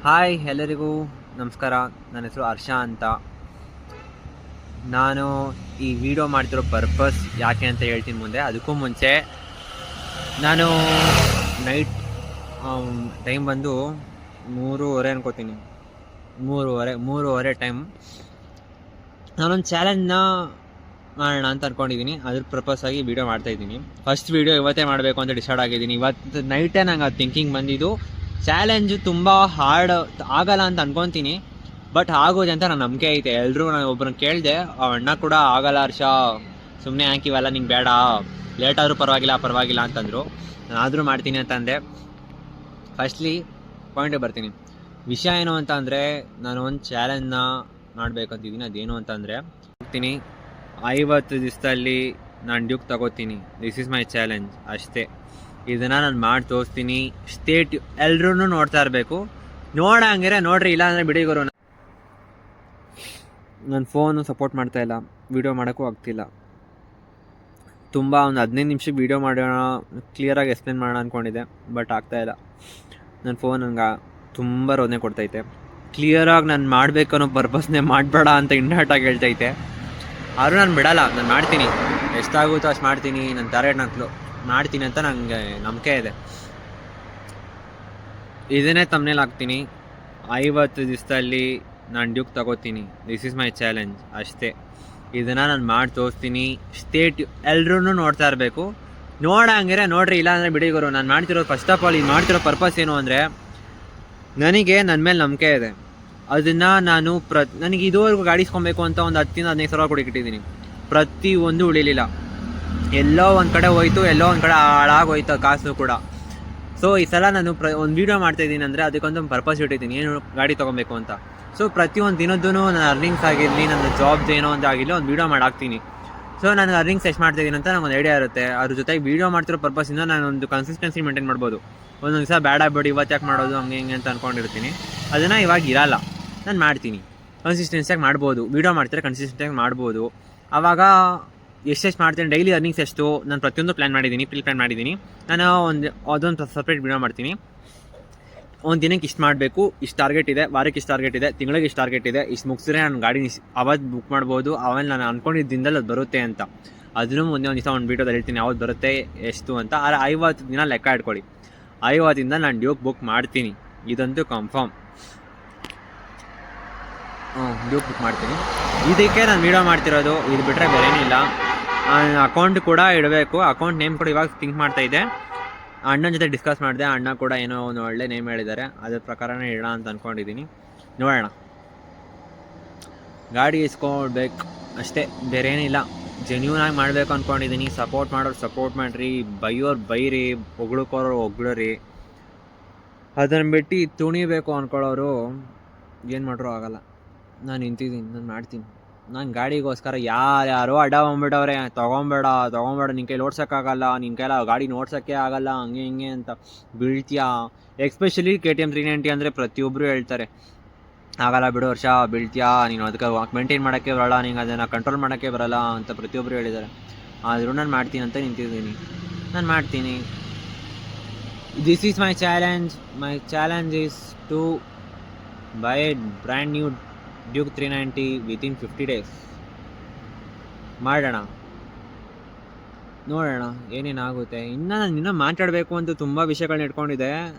Hi ಎಲ್ಲರಿಗೂ ನಮಸ್ಕಾರ. ನನ್ನ ಹೆಸರು ಹರ್ಷ ಅಂತ. ನಾನು ಈ ವಿಡಿಯೋ ಮಾಡ್ತಿರೋ ಪರ್ಪಸ್ ಯಾಕೆ ಅಂತ ಹೇಳ್ತೀನಿ ಮುಂದೆ. ಅದಕ್ಕೂ ಮುಂಚೆ ನಾನು ನೈಟ್ ಟೈಮ್ ಬಂದು 3:30 ಅನ್ಕೋತೀನಿ, ಮೂರುವರೆ ಟೈಮ್ ನಾನೊಂದು ಚಾಲೆಂಜ್ನ ಮಾಡೋಣ ಅಂತ ಅಂದ್ಕೊಂಡಿದ್ದೀನಿ. ಅದ್ರ ಪರ್ಪಸ್ ಆಗಿ ವೀಡಿಯೋ ಮಾಡ್ತಾಯಿದ್ದೀನಿ. ಫಸ್ಟ್ ವೀಡಿಯೋ ಇವತ್ತೇ ಮಾಡಬೇಕು ಅಂತ ಡಿಸೈಡ್ ಆಗಿದ್ದೀನಿ. ಇವತ್ತು ನೈಟೇ ನಂಗೆ ಅದು ಥಿಂಕಿಂಗ್ ಬಂದಿದ್ದು. ಚಾಲೆಂಜು ತುಂಬ ಹಾರ್ಡ್ ಆಗಲ್ಲ ಅಂತ ಅನ್ಕೊತೀನಿ, ಬಟ್ ಆಗೋದೆ ಅಂತ ನನ್ನ ನಂಬಿಕೆ ಐತೆ. ಎಲ್ಲರೂ ನಾನು ಒಬ್ಬರನ್ನ ಕೇಳಿದೆ, ಅಣ್ಣ ಕೂಡ ಆಗಲ್ಲ ಹರ್ಷ, ಸುಮ್ಮನೆ ಹಾಕಿವಲ್ಲ, ನಿಂಗೆ ಬೇಡ, ಲೇಟಾದರೂ ಪರವಾಗಿಲ್ಲ ಅಂತಂದರು. ನಾನು ಆದರೂ ಮಾಡ್ತೀನಿ ಅಂತಂದೆ. ಫಸ್ಟ್ಲಿ ಪಾಯಿಂಟಿಗೆ ಬರ್ತೀನಿ. ವಿಷಯ ಏನು ಅಂತ ಅಂದರೆ, ನಾನು ಒಂದು ಚಾಲೆಂಜ್ನ ಮಾಡಬೇಕಂತಿದ್ದೀನಿ. ಅದೇನು ಅಂತಂದರೆ, ಹೋಗ್ತೀನಿ 50 ದಿವಸದಲ್ಲಿ ನಾನು ಡ್ಯೂಕ್ ತಗೋತೀನಿ. ದಿಸ್ ಈಸ್ ಮೈ ಚಾಲೆಂಜ್ ಅಷ್ಟೇ. ಇದನ್ನು ನಾನು ಮಾಡಿ ತೋರಿಸ್ತೀನಿ. ಸ್ಟೇಟ್ ಎಲ್ಲರೂ ನೋಡ್ತಾ ಇರಬೇಕು. ನೋಡಂಗಿರೆ ನೋಡ್ರಿ, ಇಲ್ಲ ಅಂದರೆ ಬಿಡಿ ಗುರು. ನನ್ನ ಫೋನು ಸಪೋರ್ಟ್ ಮಾಡ್ತಾಯಿಲ್ಲ, ವೀಡಿಯೋ ಮಾಡೋಕ್ಕೂ ಆಗ್ತಿಲ್ಲ. ತುಂಬ ಒಂದು 15 ನಿಮಿಷಕ್ಕೆ ವೀಡಿಯೋ ಮಾಡೋಣ, ಕ್ಲಿಯರಾಗಿ ಎಕ್ಸ್ಪ್ಲೇನ್ ಮಾಡೋಣ ಅಂದ್ಕೊಂಡಿದ್ದೆ, ಬಟ್ ಆಗ್ತಾಯಿಲ್ಲ. ನನ್ನ ಫೋನ್ ನನಗೆ ತುಂಬ ರೋದನೆ ಕೊಡ್ತೈತೆ. ಕ್ಲಿಯರಾಗಿ ನಾನು ಮಾಡಬೇಕು ಅನ್ನೋ ಪರ್ಪಸ್ನೇ ಮಾಡಬೇಡ ಅಂತ ಇಂಡಾಟಾಗಿ ಹೇಳ್ತೈತೆ. ಆದರೂ ನಾನು ಬಿಡಲ್ಲ, ನಾನು ಮಾಡ್ತೀನಿ. ಎಷ್ಟಾಗುತ್ತೋ ಅಷ್ಟು ಮಾಡ್ತೀನಿ. ನನ್ನ ಟಾರ್ಗೆಟ್ ನಾನು ಮಾಡ್ತೀನಿ ಅಂತ ನನಗೆ ನಂಬಿಕೆ ಇದೆ. ಇದನ್ನೇ ತಮ್ಮನೇಲಿ ಹಾಕ್ತೀನಿ. 50 ದಿವಸದಲ್ಲಿ ನಾನು ಡ್ಯೂಕ್ ತಗೋತೀನಿ. ದಿಸ್ ಈಸ್ ಮೈ ಚಾಲೆಂಜ್ ಅಷ್ಟೇ. ಇದನ್ನು ನಾನು ಮಾಡಿ ತೋರಿಸ್ತೀನಿ. ಸ್ಟೇಟ್ ಎಲ್ಲರೂ ನೋಡ್ತಾ ಇರಬೇಕು. ನೋಡಂಗಿರೆ ನೋಡ್ರಿ, ಇಲ್ಲ ಅಂದರೆ ಬಿಡಿ ಗುರು. ನಾನು ಮಾಡ್ತಿರೋದು, ಫಸ್ಟ್ ಆಫ್ ಆಲ್ ಇದು ಮಾಡ್ತಿರೋ ಪರ್ಪಸ್ ಏನು ಅಂದರೆ, ನನಗೆ ನನ್ನ ಮೇಲೆ ನಂಬಿಕೆ ಇದೆ. ಅದನ್ನು ನಾನು ನನಗೆ ಇದುವರೆಗೂ ಗಾಡಿಸ್ಕೊಬೇಕು ಅಂತ ಒಂದು 10-15 ಸಾವಿರ ಕೂಡ ಇಟ್ಟಿದ್ದೀನಿ. ಪ್ರತಿಯೊಂದು ಉಳಿಲಿಲ್ಲ. ಎಲ್ಲೋ ಒಂದು ಕಡೆ ಹೋಯ್ತು, ಎಲ್ಲೋ ಒಂದು ಕಡೆ ಹಾಳಾಗೋಯ್ತು ಕಾಸು ಕೂಡ. ಸೊ ಈ ಸಲ ನಾನು ಒಂದು ವೀಡಿಯೋ ಮಾಡ್ತಾಯಿದ್ದೀನಿ ಅಂದರೆ ಅದಕ್ಕೊಂದು ಪರ್ಪಸ್ ಇಟ್ಟಿದ್ದೀನಿ, ಏನು ಗಾಡಿ ತೊಗೊಬೇಕು ಅಂತ. ಸೊ ಪ್ರತಿಯೊಂದು ದಿನದ್ದು ನನ್ನ ಅರ್ನಿಂಗ್ಸ್ ಆಗಿರಲಿ, ನನ್ನ ಜಾಬ್ದು ಏನೋ ಒಂದು ಆಗಿರಲಿ, ಒಂದು ವೀಡಿಯೋ ಮಾಡಾಕ್ತೀನಿ. ಸೊ ನನಗೆ ಅರ್ನಿಂಗ್ಸ್ ಎಷ್ಟು ಮಾಡ್ತಾಯಿದ್ದೀನಿ ಅಂತ ನನಗೊಂದು ಐಡಿಯಾ ಇರುತ್ತೆ. ಅದ್ರ ಜೊತೆಗೆ ವೀಡಿಯೋ ಮಾಡ್ತಿರೋ ಪರ್ಪಸ್ಸಿಂದ ನಾನು ಒಂದು ಕನ್ಸಿಸ್ಟೆನ್ಸಿ ಮೇಂಟೈನ್ ಮಾಡ್ಬೋದು. ಒಂದೊಂದು ದಿವಸ ಬೇಡ ಬಿಡಿ, ಇವತ್ತು ಯಾಕೆ ಮಾಡೋದು, ಹಂಗೆ ಅಂತ ಅಂದ್ಕೊಂಡಿರ್ತೀನಿ. ಅದನ್ನು ಇವಾಗ ಇರಲ್ಲ, ನಾನು ಮಾಡ್ತೀನಿ. ಕನ್ಸಿಸ್ಟೆನ್ಸಿಯಾಗಿ ಮಾಡ್ಬೋದು. ವೀಡಿಯೋ ಮಾಡ್ತಾರೆ, ಕನ್ಸಿಸ್ಟೆನ್ಸಿಯಾಗಿ ಮಾಡ್ಬೋದು. ಆವಾಗ ಎಷ್ಟೆಷ್ಟು ಮಾಡ್ತೀನಿ, ಡೈಲಿ ಅರ್ನಿಂಗ್ಸ್ ಎಷ್ಟು, ನಾನು ಪ್ರತಿಯೊಂದು ಪ್ಲ್ಯಾನ್ ಮಾಡಿದ್ದೀನಿ. ನಾನು ಅದೊಂದು ಸಪ್ರೇಟ್ ವೀಡಿಯೋ ಮಾಡ್ತೀನಿ. ಒಂದು ದಿನಕ್ಕೆ ಇಷ್ಟು ಮಾಡಬೇಕು, ಇಷ್ಟು ಟಾರ್ಗೆಟ್ ಇದೆ, ವಾರಕ್ಕೆ ಇಷ್ಟು ಟಾರ್ಗೆಟ್ ಇದೆ, ತಿಂಗಳಿಗೆ ಇಷ್ಟು ಟಾರ್ಗೆಟ್ ಇದೆ, ಇಷ್ಟು ಮುಗಿಸಿದ್ರೆ ನಾನು ಗಾಡಿ ಅವತ್ತು ಬುಕ್ ಮಾಡ್ಬೋದು. ಆಮೇಲೆ ನಾನು ಅಂದ್ಕೊಂಡಿದ್ದ ದಿನದಲ್ಲಿ ಅದು ಬರುತ್ತೆ ಅಂತ. ಅದನ್ನು ಮುಂದೆ ಒಂದು ದಿವಸ ಒಂದು ವೀಡಿಯೋದಲ್ಲಿ ಹೇಳ್ತೀನಿ ಯಾವ್ದು ಬರುತ್ತೆ ಎಷ್ಟು ಅಂತ. ಆದರೆ 50 ದಿನ ಲೆಕ್ಕ ಇಟ್ಕೊಳ್ಳಿ. 50ದಿಂದ ನಾನು ಡ್ಯೂಕ್ ಬುಕ್ ಮಾಡ್ತೀನಿ, ಇದಂತೂ ಕನ್ಫರ್ಮ್. ಡ್ಯೂಕ್ ಬುಕ್ ಮಾಡ್ತೀನಿ. ಇದಕ್ಕೆ ನಾನು ವೀಡಿಯೋ ಮಾಡ್ತಿರೋದು. ಇದು ಬಿಟ್ಟರೆ ಬೇರೇನಿಲ್ಲ. ಅಕೌಂಟ್ ಕೂಡ ಇಡಬೇಕು. ಅಕೌಂಟ್ ನೇಮ್ ಕೂಡ ಇವಾಗ ಥಿಂಕ್ ಮಾಡ್ತಾಯಿದ್ದೆ. ಅಣ್ಣನ ಜೊತೆ ಡಿಸ್ಕಸ್ ಮಾಡಿದೆ. ಅಣ್ಣ ಕೂಡ ಏನೋ ಒಂದು ಒಳ್ಳೆ ನೇಮ್ ಹೇಳಿದ್ದಾರೆ. ಅದ್ರ ಪ್ರಕಾರನೇ ಇಡೋಣ ಅಂತ ಅಂದ್ಕೊಂಡಿದ್ದೀನಿ. ನೋಡೋಣ. ಗಾಡಿ ಇಸ್ಕೊಳ್ಬೇಕು ಅಷ್ಟೇ, ಬೇರೇನಿಲ್ಲ. ಜೆನ್ಯೂನಾಗಿ ಮಾಡಬೇಕು ಅಂದ್ಕೊಂಡಿದ್ದೀನಿ. ಸಪೋರ್ಟ್ ಮಾಡೋರು ಸಪೋರ್ಟ್ ಮಾಡಿರಿ, ಬೈಯೋರು ಬೈರಿ, ಹೊಗಳೋರು. ಅದನ್ನು ಬಿಟ್ಟು ತುಣಿಬೇಕು ಅಂದ್ಕೊಳ್ಳೋರು ಏನು ಮಾಡ್ರೂ ಆಗಲ್ಲ. ನಾನು ನಿಂತಿದ್ದೀನಿ, ನಾನು ಮಾಡ್ತೀನಿ. ನಾನು ಗಾಡಿಗೋಸ್ಕರ ಯಾರ್ಯಾರೋ ಅಡ್ಡ ಬಂದ್ಬಿಟ್ಟವ್ರೆ, ತೊಗೊಬೇಡ ನಿನ್ನ ಕೈಲಿ ಓಡ್ಸೋಕ್ಕಾಗಲ್ಲ, ನಿನ್ನ ಕೈಲ ಗಾಡಿ ಓಡ್ಸೋಕ್ಕೆ ಆಗಲ್ಲ, ಹಂಗೆ ಅಂತ ಬೀಳ್ತೀಯಾ. ಎಸ್ಪೆಷಲಿ KTM 390 ಅಂದರೆ ಪ್ರತಿಯೊಬ್ಬರು ಹೇಳ್ತಾರೆ, ಆಗಲ್ಲ ಬಿಡು ವರ್ಷ, ಬೀಳ್ತೀಯಾ, ನೀನು ಅದಕ್ಕೆ ಮೇಂಟೈನ್ ಮಾಡೋಕ್ಕೆ ಬರಲ್ಲ, ನಿಂಗೆ ಅದನ್ನು ಕಂಟ್ರೋಲ್ ಮಾಡೋಕ್ಕೆ ಬರಲ್ಲ ಅಂತ ಪ್ರತಿಯೊಬ್ಬರು ಹೇಳಿದ್ದಾರೆ. ಆದರೂ ನಾನು ಮಾಡ್ತೀನಿ ಅಂತ ನಿಂತಿದ್ದೀನಿ. ನಾನು ಮಾಡ್ತೀನಿ. This is my challenge is to buy brand new Duke 390 within 50 days. ಮಾಡೋಣ, ನೋಡೋಣ ಏನೇನಾಗುತ್ತೆ. ನಾನು ಮಾತಾಡಬೇಕು ಅಂತ ತುಂಬ ವಿಷಯಗಳನ್ನ ಇಟ್ಕೊಂಡಿದ್ದೆ,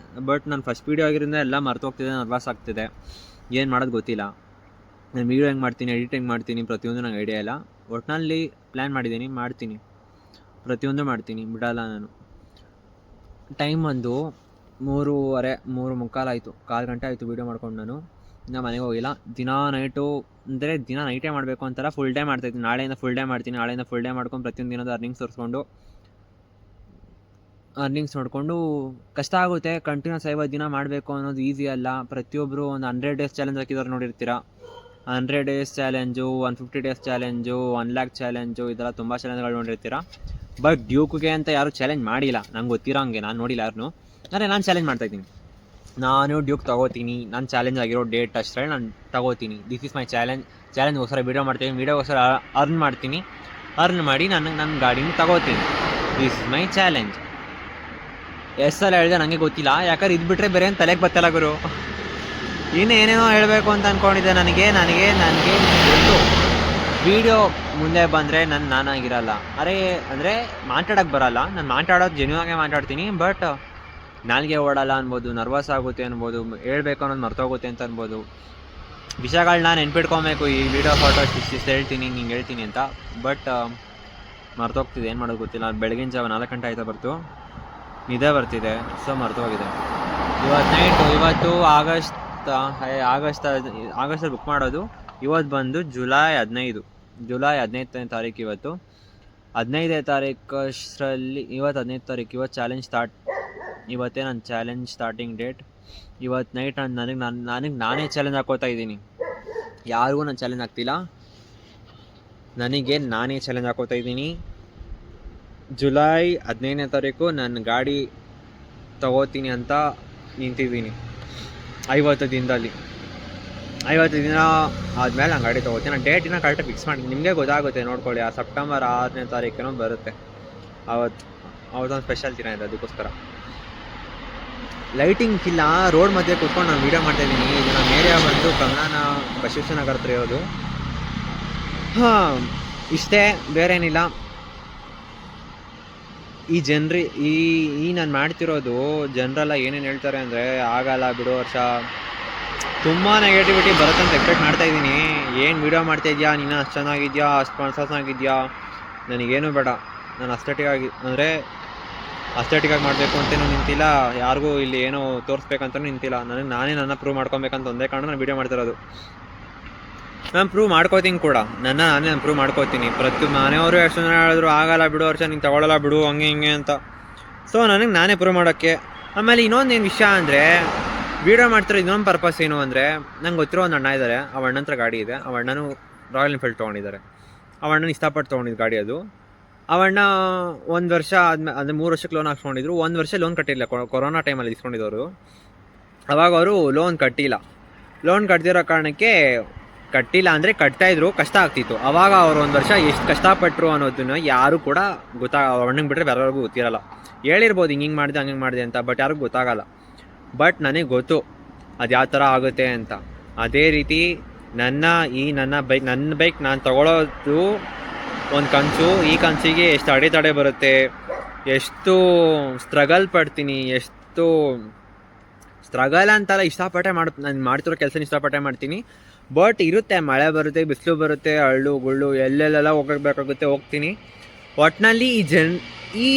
ಬಟ್ ನಾನು ಫಸ್ಟ್ ವೀಡಿಯೋ ಆಗಿರೋದ್ರಿಂದ ಎಲ್ಲ ಮರ್ತೋಗ್ತಿದೆ, ನರ್ವಸ್ ಆಗ್ತಿದೆ, ಏನು ಮಾಡೋದು ಗೊತ್ತಿಲ್ಲ. ನಾನು ವೀಡಿಯೋ ಹೆಂಗೆ ಮಾಡ್ತೀನಿ, ಎಡಿಟ್ ಹೆಂಗೆ ಮಾಡ್ತೀನಿ, ಪ್ರತಿಯೊಂದು ನಂಗೆ ಐಡಿಯಾ ಇಲ್ಲ. ಒಟ್ಟಿನಲ್ಲಿ ಪ್ಲ್ಯಾನ್ ಮಾಡಿದ್ದೀನಿ, ಮಾಡ್ತೀನಿ, ಪ್ರತಿಯೊಂದು ಮಾಡ್ತೀನಿ, ಬಿಡಲ್ಲ ನಾನು. ಟೈಮ್ ಒಂದು 3:30 ಆಯಿತು, 1/4 ಗಂಟೆ ಆಯಿತು ವೀಡಿಯೋ ಮಾಡ್ಕೊಂಡು ನಾನು ಮನೆಗೆ ಹೋಗಿಲ್ಲ. ದಿನ ನೈಟೇ ಮಾಡಬೇಕು ಅಂತಾರ, ಫುಲ್ ಡೇ ಮಾಡ್ತಾಯಿದ್ದೀನಿ. ನಾಳೆಯಿಂದ ಫುಲ್ ಡೇ ಮಾಡ್ಕೊಂಡು ಪ್ರತಿಯೊಂದು ದಿನದ ಅರ್ನಿಂಗ್ಸ್ ನೋಡಿಕೊಂಡು ಕಷ್ಟ ಆಗುತ್ತೆ. ಕಂಟಿನ್ಯೂಸ್ 50 ದಿನ ಮಾಡಬೇಕು ಅನ್ನೋದು ಈಸಿ ಅಲ್ಲ. ಪ್ರತಿಯೊಬ್ಬರು ಒಂದು 100 ಡೇಸ್ ಚಾಲೆಂಜ್ ಹಾಕಿದವ್ರು ನೋಡಿರ್ತೀರ. 100 days challenge, 150 days challenge, 1 lakh challenge, ಇದೆಲ್ಲ ತುಂಬ ಚಾಲೆಂಜ್ಗಳು ನೋಡಿರ್ತೀರ. ಬಟ್ ಡ್ಯೂಕ್ಗೆ ಅಂತ ಯಾರು ಚಾಲೆಂಜ್ ಮಾಡಿಲ್ಲ, ನಂಗೆ ಗೊತ್ತಿರೋ ಹಂಗೆ. ನಾನು ನೋಡಿಲ್ಲ ಯಾರನ್ನೂ. ಆದರೆ ನಾನು ಚಾಲೆಂಜ್ ಮಾಡ್ತಾಯಿದ್ದೀನಿ. ನಾನು ಡ್ಯೂಕ್ ತಗೋತೀನಿ. ನಾನು ಚಾಲೆಂಜ್ ಆಗಿರೋ ಡೇಟ್ ಅಷ್ಟೇ ನಾನು ತಗೋತೀನಿ. ದಿಸ್ ಈಸ್ ಮೈ ಚಾಲೆಂಜ್ಗೋಸ್ಕರ ವೀಡಿಯೋ ಮಾಡ್ತೀನಿ. ವೀಡಿಯೋಗೋಸ್ಕರ ಅರ್ನ್ ಮಾಡ್ತೀನಿ. ಅರ್ನ್ ಮಾಡಿ ನನ್ನ ಗಾಡಿನ ತಗೋತೀನಿ. This is my challenge. ಎಷ್ಟು ಸಲ ಹೇಳಿದೆ ನನಗೆ ಗೊತ್ತಿಲ್ಲ, ಯಾಕಂದ್ರೆ ಇದು ಬಿಟ್ಟರೆ ಬೇರೆ ಏನು ತಲೆಗೆ ಬತ್ತಲ್ಲ ಗುರು. ಇನ್ನು ಏನೇನೋ ಹೇಳಬೇಕು ಅಂತ ಅಂದ್ಕೊಂಡಿದ್ದೆ. ನನಗೆ ಗೊತ್ತು ವೀಡಿಯೋ ಮುಂದೆ ಬಂದರೆ ನಾನಾಗಿರಲ್ಲ. ಅಂದರೆ ಮಾತಾಡೋಕ್ಕೆ ಬರಲ್ಲ. ನಾನು ಮಾತಾಡೋದು ಜೆನ್ಯೂನಾಗೆ ಮಾತಾಡ್ತೀನಿ. ಬಟ್ ನಾಲ್ಗೆ ಓಡಲ್ಲ ಅನ್ಬೋದು, ನರ್ವಸ್ ಆಗುತ್ತೆ ಅನ್ಬೋದು, ಹೇಳ್ಬೇಕು ಅನ್ನೋದು ಮರ್ತೋಗುತ್ತೆ ಅಂತ ಅನ್ಬೋದು. ವಿಷಯಗಳನ್ನ ನೆನ್ಪಿಟ್ಕೊಬೇಕು. ಈ ವಿಡಿಯೋ ಫೋಟೋ ಇಷ್ಟು ಹೇಳ್ತೀನಿ, ಹಿಂಗೆ ಹೇಳ್ತೀನಿ ಅಂತ. ಬಟ್ ಮರ್ತೋಗ್ತಿದೆ, ಏನು ಮಾಡೋದು ಗೊತ್ತಿಲ್ಲ. ಬೆಳಗಿನ ಜಾವ 4 ಗಂಟೆ ಆಯ್ತಾ ಬರ್ತು, ನಿದ್ದೆ ಬರ್ತಿದೆ, ಸೊ ಮರ್ತೋಗಿದೆ. ಇವತ್ತು ಆಗಸ್ಟಲ್ಲಿ ಬುಕ್ ಮಾಡೋದು. ಇವತ್ತು ಬಂದು ಜುಲೈ 15ನೇ ತಾರೀಕು. ಇವತ್ತು 15ನೇ ತಾರೀಕಷ್ಟರಲ್ಲಿ ಇವತ್ತು 15ನೇ ತಾರೀಕು. ಇವತ್ತು ಚಾಲೆಂಜ್ ಇವತ್ತೇ ನನ್ನ ಚಾಲೆಂಜ್ ಸ್ಟಾರ್ಟಿಂಗ್ ಡೇಟ್. ಇವತ್ತು ನೈಟ್ ನಾನೇ ಚಾಲೆಂಜ್ ಹಾಕೋತಾ ಇದ್ದೀನಿ. ಯಾರಿಗೂ ನಾನು ಚಾಲೆಂಜ್ ಆಗ್ತಿಲ್ಲ, ನನಗೆ ನಾನೇ ಚಾಲೆಂಜ್ ಹಾಕೋತಾ ಇದ್ದೀನಿ. ಜುಲೈ 15ನೇ ತಾರೀಕು ನನ್ನ ಗಾಡಿ ತಗೋತೀನಿ ಅಂತ ನಿಂತಿದ್ದೀನಿ. 50 ದಿನದಲ್ಲಿ 50 ದಿನ ಆದಮೇಲೆ ನಾನು ಗಾಡಿ ತೊಗೋತೀನಿ. ನಾನು ಡೇಟಿನ ಕರೆಕ್ಟಾಗಿ ಫಿಕ್ಸ್ ಮಾಡಿ ನಿಮಗೆ ಗೊತ್ತಾಗುತ್ತೆ, ನೋಡ್ಕೊಳ್ಳಿ. ಆ ಸೆಪ್ಟೆಂಬರ್ 6ನೇ ತಾರೀಕೇನೋ ಬರುತ್ತೆ. ಅವತ್ತೊಂದು ಸ್ಪೆಷಲ್ ದಿನ ಇದೆ, ಅದಕ್ಕೋಸ್ಕರ. ಲೈಟಿಂಗ್ ಇಲ್ಲ, ರೋಡ್ ಮಧ್ಯೆ ಕೂತ್ಕೊಂಡು ನಾನು ವೀಡಿಯೋ ಮಾಡ್ತಾಯಿದ್ದೀನಿ. ಇದು ನಮ್ಮ ಏರಿಯಾ ಬಂದು ಕಮಲಾನ ಬಸವೇಶ್ವರನಗರ ಹತ್ರ ಇರೋದು. ಇಷ್ಟೇ, ಬೇರೆ ಏನಿಲ್ಲ. ಈ ನಾನು ಮಾಡ್ತಿರೋದು ಜನರೆಲ್ಲ ಏನೇನು ಹೇಳ್ತಾರೆ ಅಂದರೆ, ಆಗಲ್ಲ ಬಿಡು ವರ್ಷ, ತುಂಬ ನೆಗೆಟಿವಿಟಿ ಬರುತ್ತೆ ಅಂತ ಎಕ್ಸ್ಪೆಕ್ಟ್ ಮಾಡ್ತಾಯಿದ್ದೀನಿ. ಏನು ವೀಡಿಯೋ ಮಾಡ್ತಾಯಿದ್ಯಾ ನೀನು, ಅಷ್ಟು ಚೆನ್ನಾಗಿದ್ಯಾ, ಅಷ್ಟು ಚೆನ್ನಾಗಿದ್ಯಾ, ನನಗೇನು ಬೇಡ. ನಾನು ಅಸ್ಥೆಟಿಕಾಗಿ ಮಾಡಬೇಕು ಅಂತೇನೂ ನಿಂತಿಲ್ಲ, ಯಾರಿಗೂ ಇಲ್ಲಿ ಏನೋ ತೋರಿಸ್ಬೇಕಂತಲೂ ನಿಂತಿಲ್ಲ. ನಾನೇ ನನ್ನ ಪ್ರೂವ್ ಮಾಡ್ಕೊಬೇಕಂತ ಒಂದೇ ಕಾರಣ ನಾನು ವೀಡಿಯೋ ಮಾಡ್ತಿರೋದು. ನಾನು ಪ್ರೂವ್ ಮಾಡ್ಕೋತೀನಿ ಕೂಡ, ನಾನೇ ಪ್ರೂವ್ ಮಾಡ್ಕೋತೀನಿ. ಮನೆಯವರು ಎಷ್ಟು ಜನ ಹೇಳಿದ್ರು ಆಗಲ್ಲ ಬಿಡು ವರ್ಷ, ನೀನು ತಗೊಳ್ಳಲ್ಲ ಬಿಡು, ಹಂಗೆ ಹಿಂಗೆ ಅಂತ. ಸೊ ನಾನೇ ಪ್ರೂವ್ ಮಾಡೋಕ್ಕೆ. ಆಮೇಲೆ ಇನ್ನೊಂದೇನು ವಿಷಯ ಅಂದರೆ, ವೀಡಿಯೋ ಮಾಡ್ತಿರೋ ಇನ್ನೊಂದು ಪರ್ಪಸ್ ಏನು ಅಂದರೆ, ನಂಗೆ ಗೊತ್ತಿರೋ ಒಂದು ಅಣ್ಣ ಇದ್ದಾರೆ. ಆ ಅಣ್ಣ ಹತ್ರ ಗಾಡಿ ಇದೆ. ಆ ಅಣ್ಣನೂ ರಾಯಲ್ ಎನ್ಫೀಲ್ಡ್ ತೊಗೊಂಡಿದ್ದಾರೆ. ಆ ಅಣ್ಣನ ಇಷ್ಟಪಟ್ಟು ತೊಗೊಂಡಿದ್ದು ಗಾಡಿ ಅದು. ಆ ಅಣ್ಣ 1 ವರ್ಷ ಆದಮೇಲೆ, ಅಂದರೆ 3 ವರ್ಷಕ್ಕೆ ಲೋನ್ ಹಾಕ್ಸ್ಕೊಂಡಿದ್ರು. 1 ವರ್ಷ ಲೋನ್ ಕಟ್ಟಿಲ್ಲ. ಕೊರೋನಾ ಟೈಮಲ್ಲಿ ಇಸ್ಕೊಂಡಿದ್ದವರು. ಅವಾಗ ಅವರು ಲೋನ್ ಕಟ್ತಿರೋ ಕಾರಣಕ್ಕೆ, ಕಟ್ಟಿಲ್ಲ ಅಂದರೆ ಕಟ್ತಾಯಿದ್ರು, ಕಷ್ಟ ಆಗ್ತಿತ್ತು. ಅವಾಗ ಅವ್ರು 1 ವರ್ಷ ಎಷ್ಟು ಕಷ್ಟಪಟ್ಟರು ಅನ್ನೋದನ್ನು ಯಾರು ಕೂಡ ಅಣ್ಣಂಗೆ ಬಿಟ್ಟರೆ ಬೇರೆಯವ್ರಿಗೂ ಗೊತ್ತಿರಲ್ಲ. ಹೇಳಿರ್ಬೋದು ಹಿಂಗೆ ಮಾಡಿದೆ ಹಂಗೆ ಮಾಡಿದೆ ಅಂತ, ಬಟ್ ಯಾರಿಗೂ ಗೊತ್ತಾಗಲ್ಲ. ಬಟ್ ನನಗೆ ಗೊತ್ತು ಅದು ಯಾವ ಥರ ಆಗುತ್ತೆ ಅಂತ. ಅದೇ ರೀತಿ ನನ್ನ ಬೈಕ್ ನಾನು ತಗೊಳ್ಳೋದು ಒಂದು ಕನಸು. ಈ ಕನಸಿಗೆ ಎಷ್ಟು ಅಡೆತಡೆ ಬರುತ್ತೆ, ಎಷ್ಟು ಸ್ಟ್ರಗಲ್ ಪಡ್ತೀನಿ, ಎಷ್ಟು ಸ್ಟ್ರಗಲ್ ಅಂತಲ್ಲ, ನಾನು ಮಾಡ್ತಿರೋ ಕೆಲಸ ಇಷ್ಟಪಟ್ಟೆ ಮಾಡ್ತೀನಿ. ಬಟ್ ಇರುತ್ತೆ, ಮಳೆ ಬರುತ್ತೆ, ಬಿಸಿಲು ಬರುತ್ತೆ, ಹಳ್ಳು ಗುಳ್ಳು ಎಲ್ಲೆಲ್ಲೆಲ್ಲ ಹೋಗಬೇಕಾಗುತ್ತೆ, ಹೋಗ್ತೀನಿ. ಒಟ್ಟಿನಲ್ಲಿ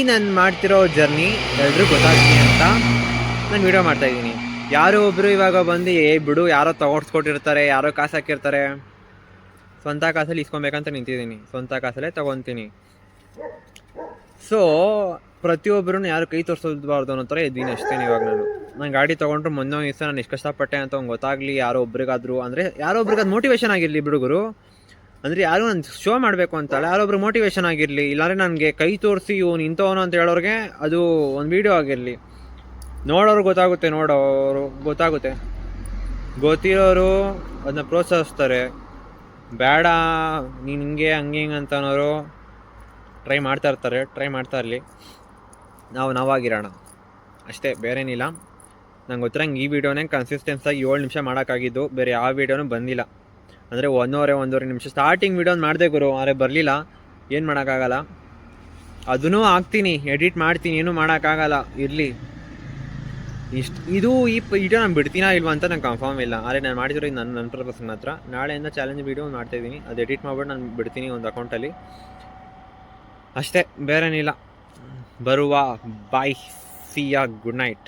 ನಾನು ಮಾಡ್ತಿರೋ ಜರ್ನಿ ಎಲ್ರಿಗೂ ಗೊತ್ತಾಗ್ತೀನಿ ಅಂತ ನಾನು ವೀಡಿಯೋ ಮಾಡ್ತಾಯಿದ್ದೀನಿ. ಯಾರೋ ಒಬ್ಬರು ಇವಾಗ ಬಂದು ಬಿಡು, ಯಾರೋ ತಗೊಡ್ಸ್ಕೊಟ್ಟಿರ್ತಾರೆ, ಯಾರೋ ಕಾಸು ಹಾಕಿರ್ತಾರೆ, ಸ್ವಂತ ಕಾಸಲ್ಲಿ ಇಸ್ಕೊಬೇಕಂತ ನಿಂತಿದ್ದೀನಿ. ಸ್ವಂತ ಕಾಸಲ್ಲೇ ತೊಗೊತೀನಿ. ಸೊ ಪ್ರತಿಯೊಬ್ಬರೂ ಯಾರು ಕೈ ತೋರಿಸೋದ್ಬಾರ್ದು ಅನ್ನೋ ಥರ ಇದ್ದೀನಿ ಅಷ್ಟೇ. ಇವಾಗ ನಾನು ಗಾಡಿ ತೊಗೊಂಡ್ರು ಮೊನ್ನೆ ದಿವಸ ನಾನು ಎಷ್ಟು ಕಷ್ಟಪಟ್ಟೆ ಅಂತ ಒಂದು ಗೊತ್ತಾಗಲಿ. ಯಾರೋ ಒಬ್ರಿಗಾದ್ರು ಅದು ಮೋಟಿವೇಶನ್ ಆಗಿರಲಿ ಬಿಡುಗರು. ಅಂದರೆ ಯಾರು ನಾನು ಶೋ ಮಾಡಬೇಕು ಅಂತಲ್ಲ, ಯಾರೊಬ್ರು ಮೋಟಿವೇಶನ್ ಆಗಿರಲಿ. ಇಲ್ಲಾಂದರೆ ನನಗೆ ಕೈ ತೋರಿಸಿ ಇವ್ನು ಇಂಥವನು ಅಂತ ಹೇಳೋರಿಗೆ ಅದು ಒಂದು ವೀಡಿಯೋ ಆಗಿರಲಿ. ನೋಡೋರು ಗೊತ್ತಾಗುತ್ತೆ. ಗೊತ್ತಿರೋರು ಅದನ್ನ ಪ್ರೋತ್ಸಾಹಿಸ್ತಾರೆ. ಬೇಡ ನೀನು ಹಿಂಗೆ ಹಂಗೆ ಅಂತ ಅನ್ನೋರು ಟ್ರೈ ಮಾಡ್ತಾ ಇರಲಿ. ನಾವಾಗಿರೋಣ ಅಷ್ಟೇ, ಬೇರೇನಿಲ್ಲ. ನಂಗೆ ಗೊತ್ತಿರಂಗೆ ಈ ವಿಡಿಯೋನೇ ಕನ್ಸಿಸ್ಟೆನ್ಸಾಗಿ 7 ನಿಮಿಷ ಮಾಡೋಕ್ಕಾಗಿದ್ದು. ಬೇರೆ ಯಾವ ವೀಡಿಯೋನೂ ಬಂದಿಲ್ಲ. ಅಂದರೆ ಒಂದೂವರೆ ನಿಮಿಷ ಸ್ಟಾರ್ಟಿಂಗ್ ವೀಡಿಯೋನ ಮಾಡಿದೆ ಗುರು, ಆದರೆ ಬರಲಿಲ್ಲ. ಏನು ಮಾಡೋಕ್ಕಾಗಲ್ಲ. ಅದನ್ನೂ ಹಾಕ್ತೀನಿ, ಎಡಿಟ್ ಮಾಡ್ತೀನಿ, ಏನೂ ಮಾಡೋಕ್ಕಾಗಲ್ಲ. ಇರಲಿ. ಈ ವಿಡಿಯೋ ನಾನು ಬಿಡ್ತೀನಾ ಇಲ್ವಾ ಅಂತ ನಂಗೆ ಕನ್ಫರ್ಮ್ ಇಲ್ಲ. ಆದರೆ ನಾನು ಮಾಡಿದ್ರು ನನ್ನ ಪರ್ಪಸ್ ಮಾತ್ರ. ನಾಳೆಯಿಂದ ಚಾಲೆಂಜ್ ವೀಡಿಯೋ ಮಾಡ್ತಾಯಿದ್ದೀನಿ. ಅದು ಎಡಿಟ್ ಮಾಡ್ಬಿಟ್ಟು ನಾನು ಬಿಡ್ತೀನಿ ಒಂದು ಅಕೌಂಟಲ್ಲಿ ಅಷ್ಟೇ, ಬೇರೇನಿಲ್ಲ. ಬಾಯ್, ಸಿ ಯಾ, ಗುಡ್ ನೈಟ್.